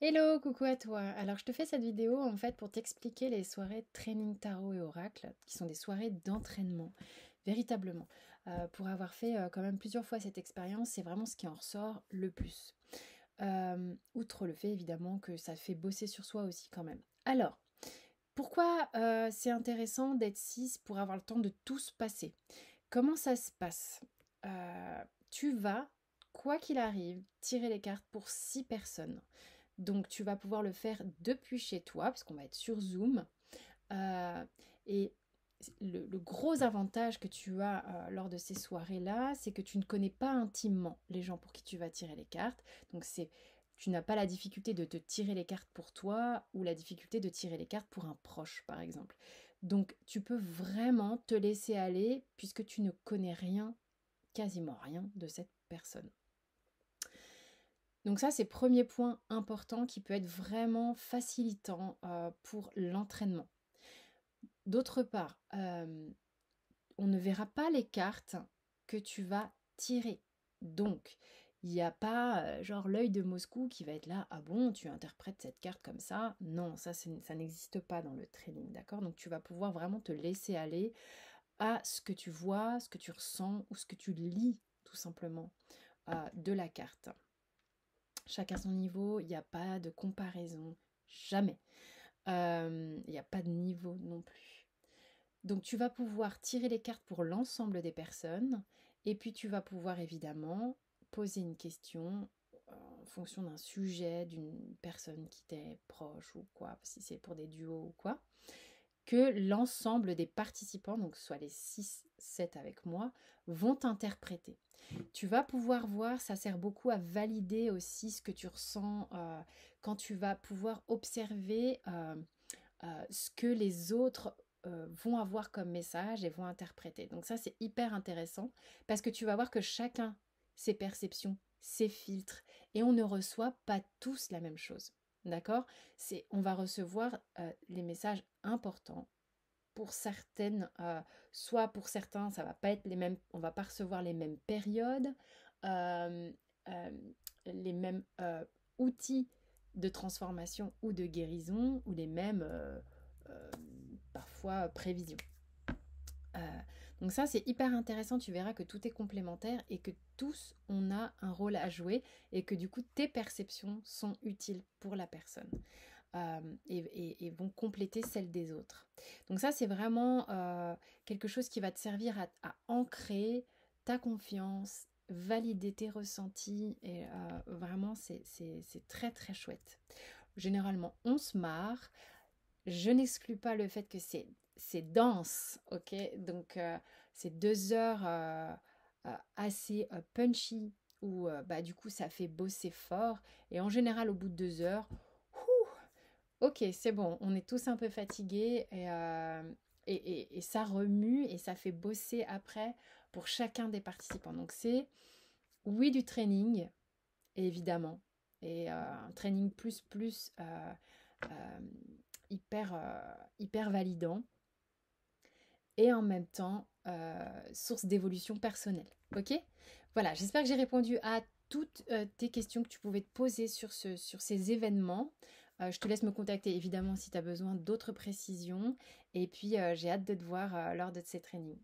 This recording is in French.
Hello, coucou à toi. Alors, je te fais cette vidéo en fait pour t'expliquer les soirées training tarot et oracle, qui sont des soirées d'entraînement, véritablement. Pour avoir fait quand même plusieurs fois cette expérience, c'est vraiment ce qui en ressort le plus. Outre le fait évidemment que ça fait bosser sur soi aussi quand même. Alors, pourquoi c'est intéressant d'être 6 pour avoir le temps de tous passer? Comment ça se passe? Tu vas, quoi qu'il arrive, tirer les cartes pour 6 personnes. Donc tu vas pouvoir le faire depuis chez toi, parce qu'on va être sur Zoom. Euh, et le gros avantage que tu as lors de ces soirées-là, c'est que tu ne connais pas intimement les gens pour qui tu vas tirer les cartes. Donc tu n'as pas la difficulté de te tirer les cartes pour toi ou la difficulté de tirer les cartes pour un proche, par exemple. Donc tu peux vraiment te laisser aller puisque tu ne connais rien, quasiment rien de cette personne. Donc ça, c'est premier point important qui peut être vraiment facilitant pour l'entraînement. D'autre part, on ne verra pas les cartes que tu vas tirer. Donc, il n'y a pas genre l'œil de Moscou qui va être là, ah bon, tu interprètes cette carte comme ça. Non, ça n'existe pas dans le training, d'accord? Donc tu vas pouvoir vraiment te laisser aller à ce que tu vois, ce que tu ressens ou ce que tu lis tout simplement de la carte. Chacun son niveau, il n'y a pas de comparaison, jamais. Il n'y a pas de niveau non plus. Donc tu vas pouvoir tirer les cartes pour l'ensemble des personnes et puis tu vas pouvoir évidemment poser une question en fonction d'un sujet, d'une personne qui t'est proche ou quoi, si c'est pour des duos ou quoi que l'ensemble des participants, donc soit les 6, 7 avec moi, vont interpréter. Tu vas pouvoir voir, ça sert beaucoup à valider aussi ce que tu ressens quand tu vas pouvoir observer ce que les autres vont avoir comme message et vont interpréter. Donc ça, c'est hyper intéressant parce que tu vas voir que chacun ses perceptions, ses filtres, et on ne reçoit pas tous la même chose. D'accord? On va recevoir les messages importants pour certaines, soit pour certains, ça va pas être les mêmes, on va pas recevoir les mêmes périodes, euh, euh, les mêmes outils de transformation ou de guérison, ou les mêmes euh, parfois prévisions. Euh, donc ça, c'est hyper intéressant, tu verras que tout est complémentaire et que tous, on a un rôle à jouer et que du coup, tes perceptions sont utiles pour la personne et vont compléter celles des autres. Donc ça, c'est vraiment quelque chose qui va te servir à ancrer ta confiance, valider tes ressentis et vraiment, c'est très très chouette. Généralement, on se marre. Je n'exclus pas le fait que c'est dense, ok? Donc, c'est 2 heures assez punchy où bah, du coup ça fait bosser fort. Et en général, au bout de 2 heures, ok, c'est bon, on est tous un peu fatigués et ça remue et ça fait bosser après pour chacun des participants. Donc, c'est oui du training, évidemment, et un training plus euh, hyper validant et en même temps source d'évolution personnelle. Ok? Voilà, j'espère que j'ai répondu à toutes tes questions que tu pouvais te poser sur ces événements. Je te laisse me contacter évidemment si tu as besoin d'autres précisions. Et puis j'ai hâte de te voir lors de ces trainings.